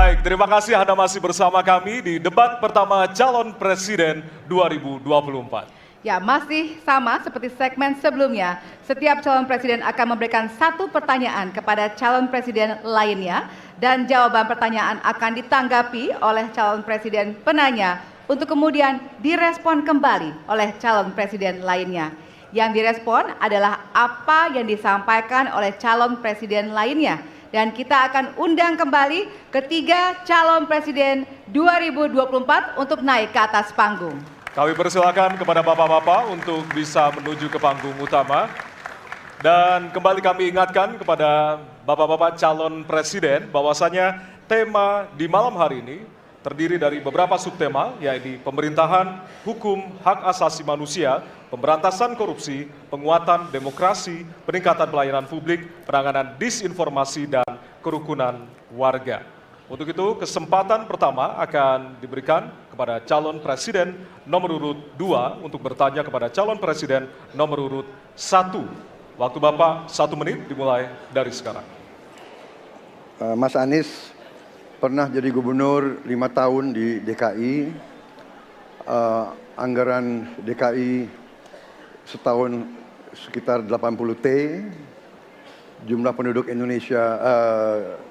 Baik, terima kasih Anda masih bersama kami di debat pertama calon presiden 2024. Ya, masih sama seperti segmen sebelumnya. Setiap calon presiden akan memberikan satu pertanyaan kepada calon presiden lainnya dan jawaban pertanyaan akan ditanggapi oleh calon presiden penanya untuk kemudian direspon kembali oleh calon presiden lainnya. Yang direspon adalah apa yang disampaikan oleh calon presiden lainnya. Dan kita akan undang kembali ketiga calon presiden 2024 untuk naik ke atas panggung. Kami persilakan kepada bapak-bapak untuk bisa menuju ke panggung utama. Dan kembali kami ingatkan kepada bapak-bapak calon presiden bahwasanya tema di malam hari ini terdiri dari beberapa subtema, yaitu pemerintahan, hukum, hak asasi manusia, pemberantasan korupsi, penguatan demokrasi, peningkatan pelayanan publik, penanganan disinformasi, dan kerukunan warga. Untuk itu, kesempatan pertama akan diberikan kepada calon presiden nomor urut 2 untuk bertanya kepada calon presiden nomor urut 1. Waktu Bapak 1 menit dimulai dari sekarang. Mas Anies pernah jadi gubernur 5 tahun di DKI. Anggaran DKI setahun sekitar 80 T. Jumlah penduduk Indonesia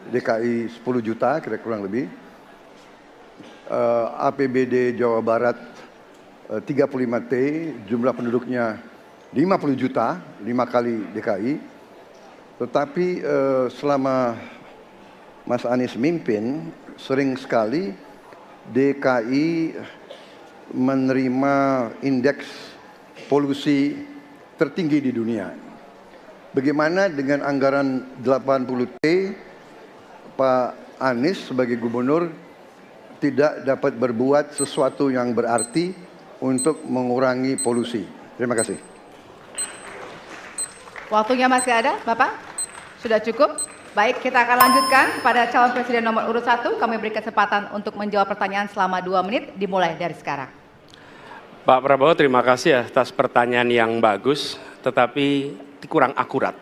DKI 10 juta kira kurang lebih. APBD Jawa Barat 35 T, jumlah penduduknya 50 juta, 5 kali DKI. Tetapi selama Mas Anies mimpin, sering sekali DKI menerima indeks polusi tertinggi di dunia. Bagaimana dengan anggaran 80 T, Pak Anies sebagai gubernur tidak dapat berbuat sesuatu yang berarti untuk mengurangi polusi? Terima kasih. Waktunya masih ada, Bapak? Sudah cukup? Baik, kita akan lanjutkan pada calon presiden nomor urut 1. Kami beri kesempatan untuk menjawab pertanyaan selama 2 menit, dimulai dari sekarang. Pak Prabowo, terima kasih atas pertanyaan yang bagus, tetapi kurang akurat.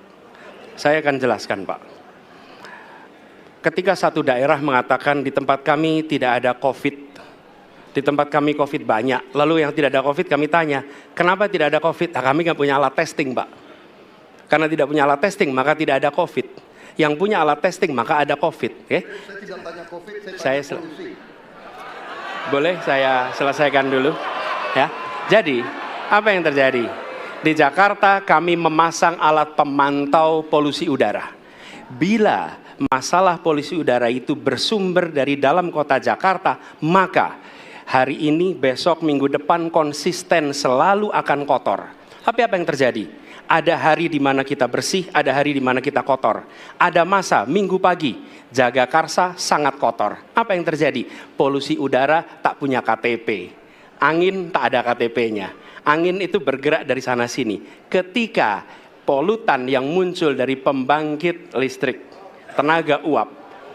Saya akan jelaskan, Pak. Ketika satu daerah mengatakan di tempat kami tidak ada COVID, di tempat kami COVID banyak, lalu yang tidak ada COVID kami tanya, kenapa tidak ada COVID? Nah, kami nggak punya alat testing, Pak. Karena tidak punya alat testing, maka tidak ada COVID. Yang punya alat testing, maka ada COVID. Okay? Saya tidak tanya COVID, saya tanya polusi. Boleh saya selesaikan dulu? Ya. Jadi, apa yang terjadi? Di Jakarta kami memasang alat pemantau polusi udara. Bila masalah polusi udara itu bersumber dari dalam kota Jakarta, maka hari ini, besok, minggu depan konsisten selalu akan kotor. Tapi apa yang terjadi? Ada hari di mana kita bersih, ada hari di mana kita kotor. Ada masa minggu pagi, Jagakarsa sangat kotor. Apa yang terjadi? Polusi udara tak punya KTP. Angin tak ada KTP-nya. Angin itu bergerak dari sana sini. Ketika polutan yang muncul dari pembangkit listrik, tenaga uap,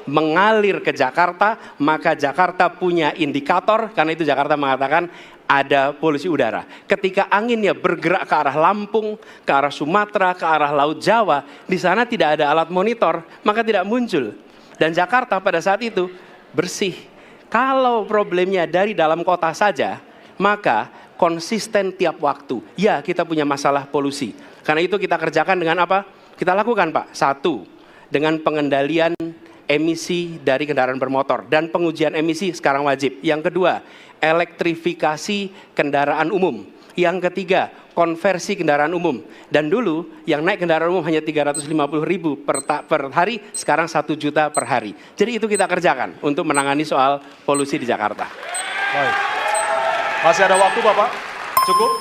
mengalir ke Jakarta, maka Jakarta punya indikator, karena itu Jakarta mengatakan ada polusi udara. Ketika anginnya bergerak ke arah Lampung, ke arah Sumatera, ke arah Laut Jawa, di sana tidak ada alat monitor, maka tidak muncul. Dan Jakarta pada saat itu bersih. Kalau problemnya dari dalam kota saja, maka konsisten tiap waktu. Ya, kita punya masalah polusi. Karena itu kita kerjakan dengan apa? Kita lakukan, Pak. 1, dengan pengendalian emisi dari kendaraan bermotor. Dan pengujian emisi sekarang wajib. Yang kedua, elektrifikasi kendaraan umum. Yang ketiga, konversi kendaraan umum. Dan dulu yang naik kendaraan umum hanya 350.000 per hari, sekarang 1 juta per hari. Jadi itu kita kerjakan untuk menangani soal polusi di Jakarta. Baik. Masih ada waktu, Bapak? Cukup?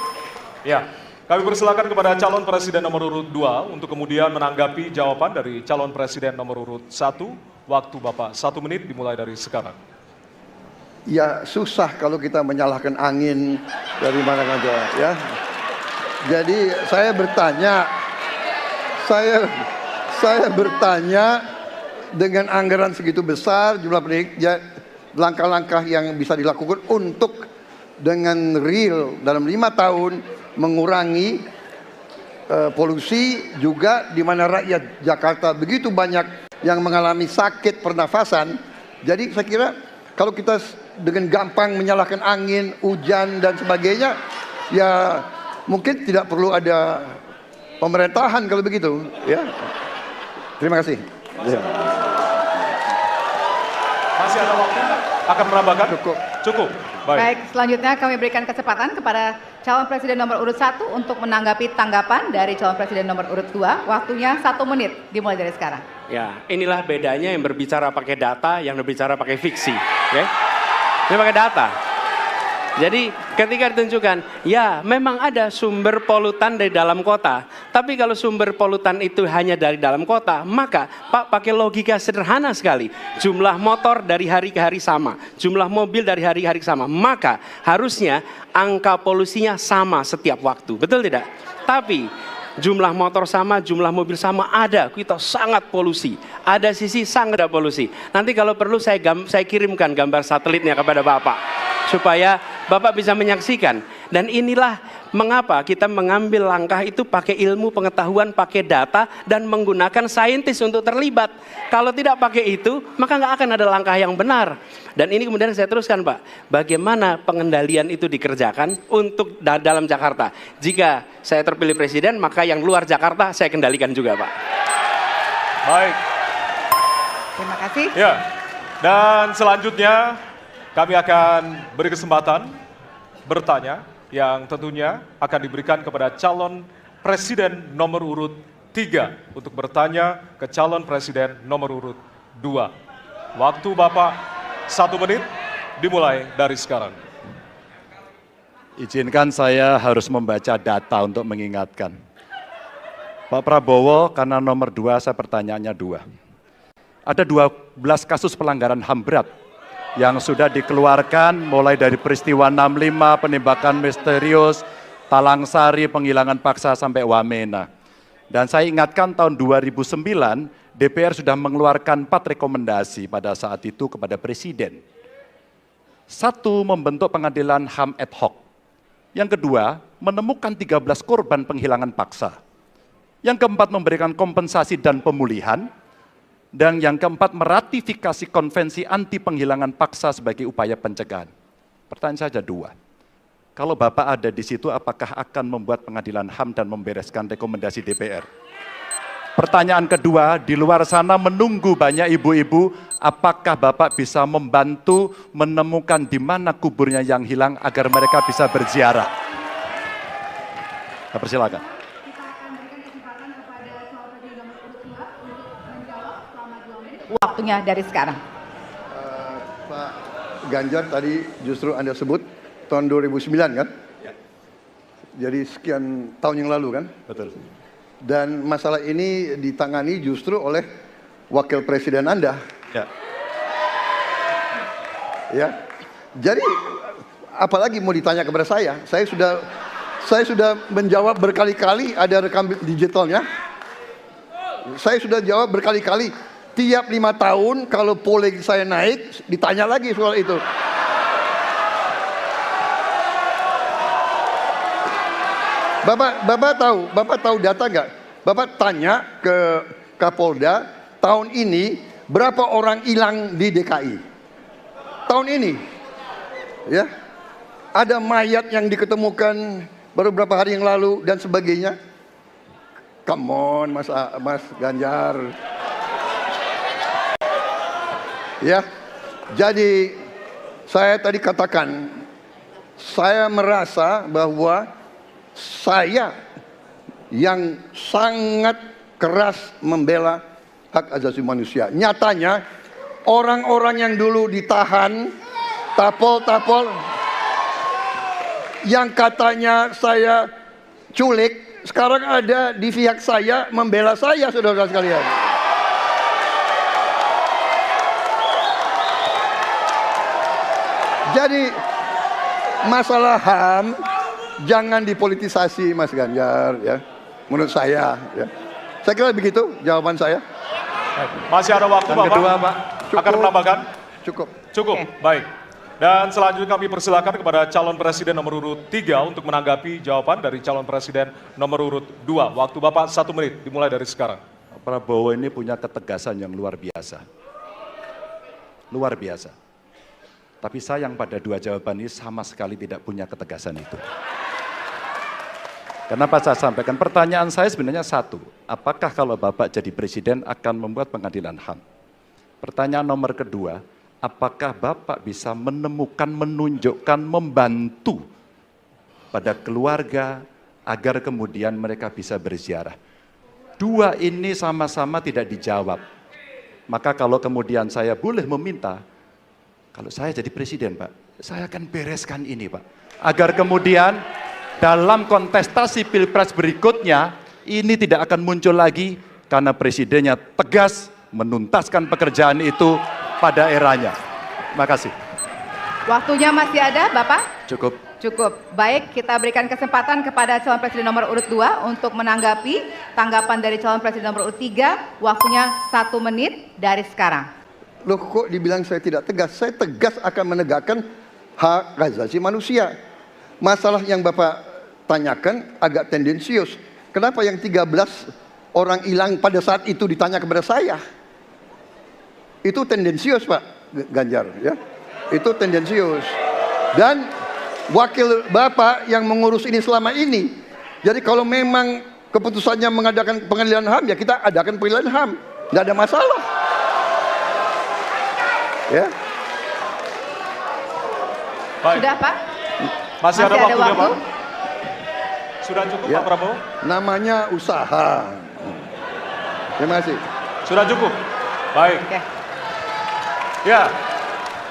Ya. Kami persilakan kepada calon presiden nomor urut 2 untuk kemudian menanggapi jawaban dari calon presiden nomor urut 1. Waktu Bapak 1 menit dimulai dari sekarang. Ya, susah kalau kita menyalahkan angin dari mana saja, ya. Jadi saya bertanya dengan anggaran segitu besar, jumlah penduduk, ya, langkah-langkah yang bisa dilakukan untuk dengan real dalam 5 tahun mengurangi polusi, juga di mana rakyat Jakarta begitu banyak yang mengalami sakit pernafasan Jadi saya kira kalau kita dengan gampang menyalahkan angin, hujan dan sebagainya, ya mungkin tidak perlu ada pemerintahan kalau begitu, ya. Terima kasih. Ya. Masih ada waktu? Akan menambahkan? Cukup. Cukup. Baik. Baik, selanjutnya kami berikan kesempatan kepada calon presiden nomor urut 1 untuk menanggapi tanggapan dari calon presiden nomor urut 2. Waktunya 1 menit, dimulai dari sekarang. Ya, inilah bedanya yang berbicara pakai data, yang berbicara pakai fiksi. Oke? Ini pakai data. Jadi ketika ditunjukkan, ya memang ada sumber polutan dari dalam kota. Tapi kalau sumber polutan itu hanya dari dalam kota, maka Pak pakai logika sederhana sekali. Jumlah motor dari hari ke hari sama, jumlah mobil dari hari ke hari sama. Maka harusnya angka polusinya sama setiap waktu. Betul tidak? Tapi jumlah motor sama, jumlah mobil sama, ada kita sangat polusi. Ada sisi sangat ada polusi. Nanti kalau perlu saya kirimkan gambar satelitnya kepada Bapak supaya Bapak bisa menyaksikan. Dan inilah mengapa kita mengambil langkah itu pakai ilmu pengetahuan, pakai data dan menggunakan saintis untuk terlibat. Kalau tidak pakai itu, maka nggak akan ada langkah yang benar. Dan ini kemudian saya teruskan, Pak, bagaimana pengendalian itu dikerjakan untuk dalam Jakarta. Jika saya terpilih presiden, maka yang luar Jakarta saya kendalikan juga, Pak. Baik. Terima kasih. Ya. Dan selanjutnya kami akan beri kesempatan bertanya yang tentunya akan diberikan kepada calon presiden nomor urut 3 untuk bertanya ke calon presiden nomor urut 2. Waktu Bapak 1 menit dimulai dari sekarang. Izinkan saya harus membaca data untuk mengingatkan. Pak Prabowo, karena nomor 2 saya pertanyaannya 2. Ada 12 kasus pelanggaran HAM berat yang sudah dikeluarkan mulai dari peristiwa 65, penembakan misterius, Talang Sari, penghilangan paksa sampai Wamena. Dan saya ingatkan tahun 2009, DPR sudah mengeluarkan 4 rekomendasi pada saat itu kepada Presiden. 1, membentuk pengadilan HAM ad hoc. Yang kedua, menemukan 13 korban penghilangan paksa. Yang keempat, memberikan kompensasi dan pemulihan. Dan yang keempat, meratifikasi konvensi anti penghilangan paksa sebagai upaya pencegahan. Pertanyaan saja 2. Kalau Bapak ada di situ, apakah akan membuat pengadilan HAM dan membereskan rekomendasi DPR? Pertanyaan kedua, di luar sana menunggu banyak ibu-ibu, apakah Bapak bisa membantu menemukan di mana kuburnya yang hilang agar mereka bisa berziarah? Saya persilakan. Waktunya dari sekarang. Pak Ganjar tadi justru Anda sebut tahun 2009 kan? Ya. Jadi sekian tahun yang lalu kan? Betul. Dan masalah ini ditangani justru oleh wakil presiden Anda. Ya. Ya. Jadi apalagi mau ditanya kepada saya? Saya sudah menjawab berkali-kali, ada rekam digitalnya. Saya sudah jawab berkali-kali. Tiap 5 tahun kalau polling saya naik, ditanya lagi soal itu. Bapak tahu data nggak? Bapak tanya ke Kapolda, tahun ini berapa orang hilang di DKI? Tahun ini, ya, ada mayat yang diketemukan baru beberapa hari yang lalu dan sebagainya. Come on, Mas Ganjar. Ya, jadi saya tadi katakan, saya merasa bahwa saya yang sangat keras membela hak asasi manusia. Nyatanya orang-orang yang dulu ditahan, tapol-tapol, yang katanya saya culik, sekarang ada di pihak saya membela saya, saudara sekalian. Jadi masalah HAM jangan dipolitisasi, Mas Ganjar, ya. Menurut saya, ya. Saya kira begitu jawaban saya. Masih ada waktu, Dan Bapak? kedua, Pak. Akan menambahkan? Cukup. Cukup, baik. Dan selanjutnya kami persilakan kepada calon presiden nomor urut 3 untuk menanggapi jawaban dari calon presiden nomor urut 2. Waktu Bapak 1 menit, dimulai dari sekarang. Prabowo ini punya ketegasan yang luar biasa. luar biasa. Tapi sayang pada dua jawaban ini sama sekali tidak punya ketegasan itu. Kenapa saya sampaikan? Pertanyaan saya sebenarnya satu, apakah kalau Bapak jadi presiden akan membuat pengadilan HAM? Pertanyaan nomor kedua, apakah Bapak bisa menemukan, menunjukkan, membantu pada keluarga agar kemudian mereka bisa berziarah? Dua ini sama-sama tidak dijawab. Maka kalau kemudian saya boleh meminta, kalau saya jadi presiden Pak, saya akan bereskan ini Pak. Agar kemudian dalam kontestasi pilpres berikutnya, ini tidak akan muncul lagi karena presidennya tegas menuntaskan pekerjaan itu pada eranya. Terima kasih. Waktunya masih ada, Bapak? Cukup. Cukup. Baik, kita berikan kesempatan kepada calon presiden nomor urut 2 untuk menanggapi tanggapan dari calon presiden nomor urut 3. Waktunya 1 menit dari sekarang. Loh kok dibilang saya tidak tegas? Saya tegas akan menegakkan hak asasi manusia. Masalah yang Bapak tanyakan agak tendensius. Kenapa yang 13 orang hilang pada saat itu ditanya kepada saya? Itu tendensius Pak Ganjar, ya. Itu tendensius. Dan wakil Bapak yang mengurus ini selama ini. Jadi kalau memang keputusannya mengadakan pengadilan HAM, ya kita adakan pengadilan HAM. Nggak ada masalah. Ya. Baik. Sudah Pak? Masih ada waktunya waktu? Pak? Sudah cukup Ya. Pak Prabowo? Namanya usaha. Terima kasih. Sudah cukup? Baik. Oke. Ya,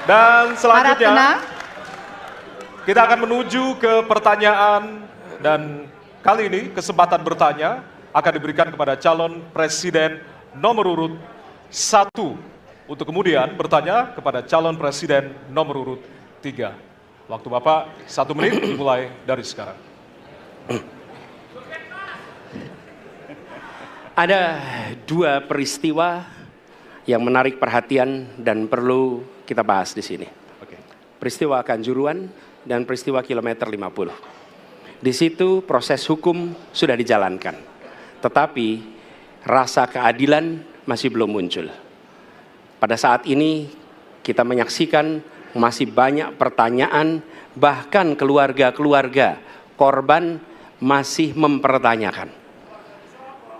dan Harap selanjutnya tenang. kita akan menuju ke pertanyaan dan kali ini kesempatan bertanya akan diberikan kepada calon presiden nomor urut 1 untuk kemudian bertanya kepada calon presiden nomor urut 3. Waktu Bapak 1 menit dimulai dari sekarang. Ada dua peristiwa yang menarik perhatian dan perlu kita bahas di sini. Oke. Peristiwa Kanjuruhan dan peristiwa kilometer 50. Di situ proses hukum sudah dijalankan, tetapi rasa keadilan masih belum muncul. Pada saat ini kita menyaksikan masih banyak pertanyaan, bahkan keluarga-keluarga korban masih mempertanyakan.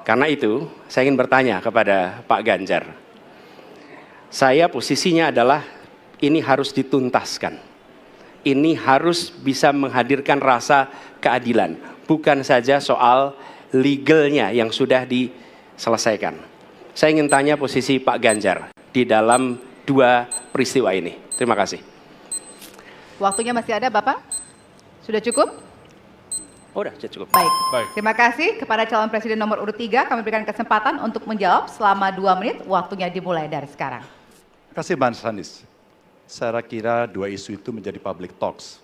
Karena itu, saya ingin bertanya kepada Pak Ganjar. Saya posisinya adalah ini harus dituntaskan. Ini harus bisa menghadirkan rasa keadilan. Bukan saja soal legalnya yang sudah diselesaikan. Saya ingin tanya posisi Pak Ganjar di dalam dua peristiwa ini. Terima kasih. Waktunya masih ada Bapak? Sudah cukup? Oh, udah cukup. Baik. Baik. Terima kasih kepada calon presiden nomor urut 3. Kami berikan kesempatan untuk menjawab selama 2 menit. Waktunya dimulai dari sekarang. Terima kasih Mas Anies. Saya kira dua isu itu menjadi public talks.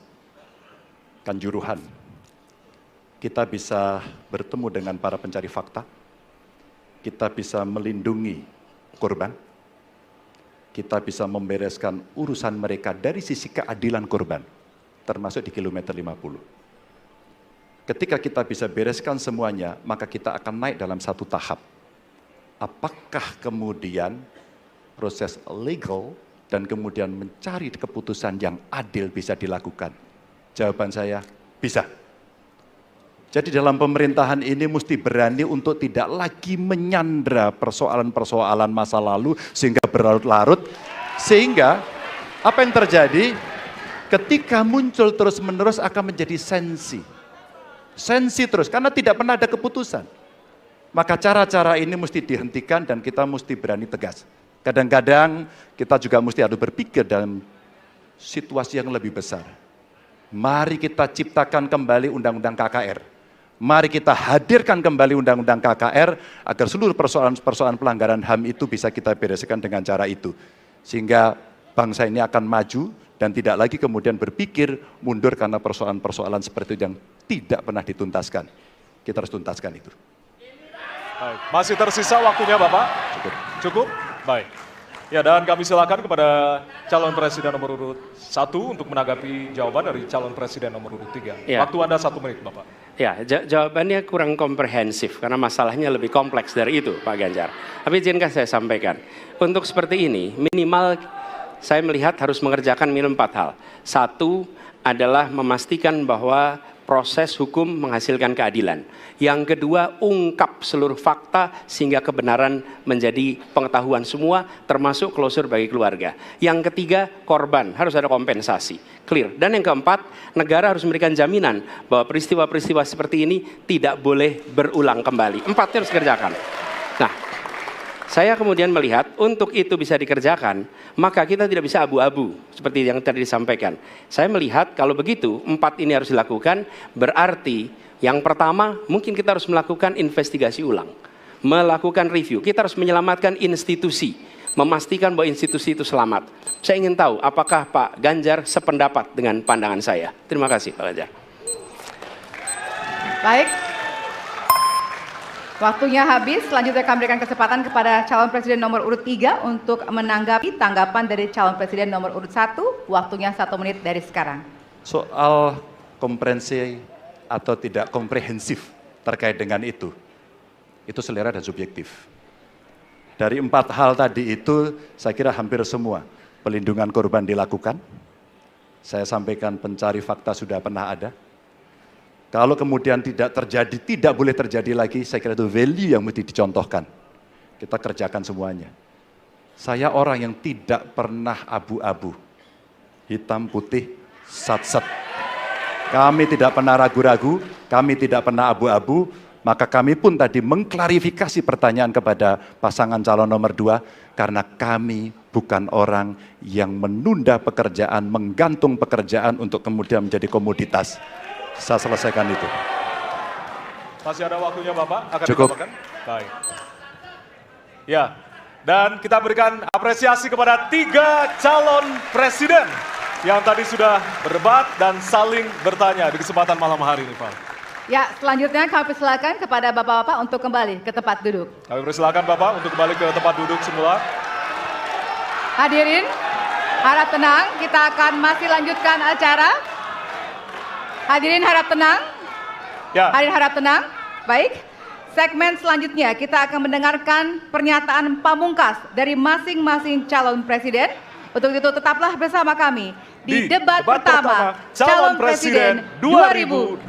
Kanjuruhan. Kita bisa bertemu dengan para pencari fakta. Kita bisa melindungi korban. Kita bisa membereskan urusan mereka dari sisi keadilan korban. Termasuk di kilometer 50. Ketika kita bisa bereskan semuanya, maka kita akan naik dalam satu tahap. Apakah kemudian proses legal dan kemudian mencari keputusan yang adil bisa dilakukan? Jawaban saya, bisa. Jadi dalam pemerintahan ini mesti berani untuk tidak lagi menyandra persoalan-persoalan masa lalu sehingga berlarut-larut. Sehingga apa yang terjadi ketika muncul terus-menerus akan menjadi sensi. Sensi terus, karena tidak pernah ada keputusan. Maka cara-cara ini mesti dihentikan dan kita mesti berani tegas. Kadang-kadang kita juga mesti harus berpikir dalam situasi yang lebih besar. Mari kita ciptakan kembali Undang-Undang KKR. Mari kita hadirkan kembali Undang-Undang KKR agar seluruh persoalan-persoalan pelanggaran HAM itu bisa kita bereskan dengan cara itu. Sehingga bangsa ini akan maju dan tidak lagi kemudian berpikir mundur karena persoalan-persoalan seperti itu yang tidak pernah dituntaskan. Kita harus tuntaskan itu. Baik. Masih tersisa waktunya Bapak? Cukup. Cukup? Baik. Ya, dan kami silakan kepada calon presiden nomor urut 1 untuk menanggapi jawaban dari calon presiden nomor urut 3. Ya. Waktu Anda 1 menit, Bapak. Ya, jawabannya kurang komprehensif karena masalahnya lebih kompleks dari itu, Pak Ganjar. Tapi izinkan saya sampaikan, untuk seperti ini minimal saya melihat harus mengerjakan minimum 4 hal. Satu adalah memastikan bahwa proses hukum menghasilkan keadilan. Yang kedua, ungkap seluruh fakta sehingga kebenaran menjadi pengetahuan semua, termasuk closure bagi keluarga. Yang ketiga, korban, harus ada kompensasi. Clear. Dan yang keempat, negara harus memberikan jaminan bahwa peristiwa-peristiwa seperti ini tidak boleh berulang kembali. 4 harus dikerjakan. Nah, saya kemudian melihat untuk itu bisa dikerjakan, maka kita tidak bisa abu-abu seperti yang tadi disampaikan. Saya melihat kalau begitu 4 ini harus dilakukan, berarti yang pertama mungkin kita harus melakukan investigasi ulang, melakukan review. Kita harus menyelamatkan institusi, memastikan bahwa institusi itu selamat. Saya ingin tahu apakah Pak Ganjar sependapat dengan pandangan saya. Terima kasih Pak Ganjar. Baik. Waktunya habis, selanjutnya kami berikan kesempatan kepada calon presiden nomor urut 3 untuk menanggapi tanggapan dari calon presiden nomor urut 1. Waktunya 1 menit dari sekarang. Soal komprehensi atau tidak komprehensif terkait dengan itu selera dan subjektif. Dari 4 hal tadi itu, saya kira hampir semua pelindungan korban dilakukan. Saya sampaikan pencari fakta sudah pernah ada. Kalau kemudian tidak terjadi, tidak boleh terjadi lagi, saya kira itu value yang mesti dicontohkan. Kita kerjakan semuanya. Saya orang yang tidak pernah abu-abu. Hitam, putih, sat-set. Kami tidak pernah ragu-ragu, kami tidak pernah abu-abu, maka kami pun tadi mengklarifikasi pertanyaan kepada pasangan calon nomor 2, karena kami bukan orang yang menunda pekerjaan, menggantung pekerjaan untuk kemudian menjadi komoditas. Saya selesaikan itu. Masih ada waktunya Bapak? Akan Cukup. ditambahkan? Baik. Ya, dan kita berikan apresiasi kepada 3 calon presiden yang tadi sudah berdebat dan saling bertanya di kesempatan malam hari ini, Pak. Ya, selanjutnya kami persilakan kepada Bapak-Bapak untuk kembali ke tempat duduk. Kami persilakan Bapak untuk kembali ke tempat duduk semula. Hadirin, harap tenang, kita akan masih lanjutkan acara. Hadirin harap tenang. Ya. Hadirin harap tenang. Baik. Segmen selanjutnya kita akan mendengarkan pernyataan pamungkas dari masing-masing calon presiden. Untuk itu tetaplah bersama kami di debat pertama calon presiden 2024.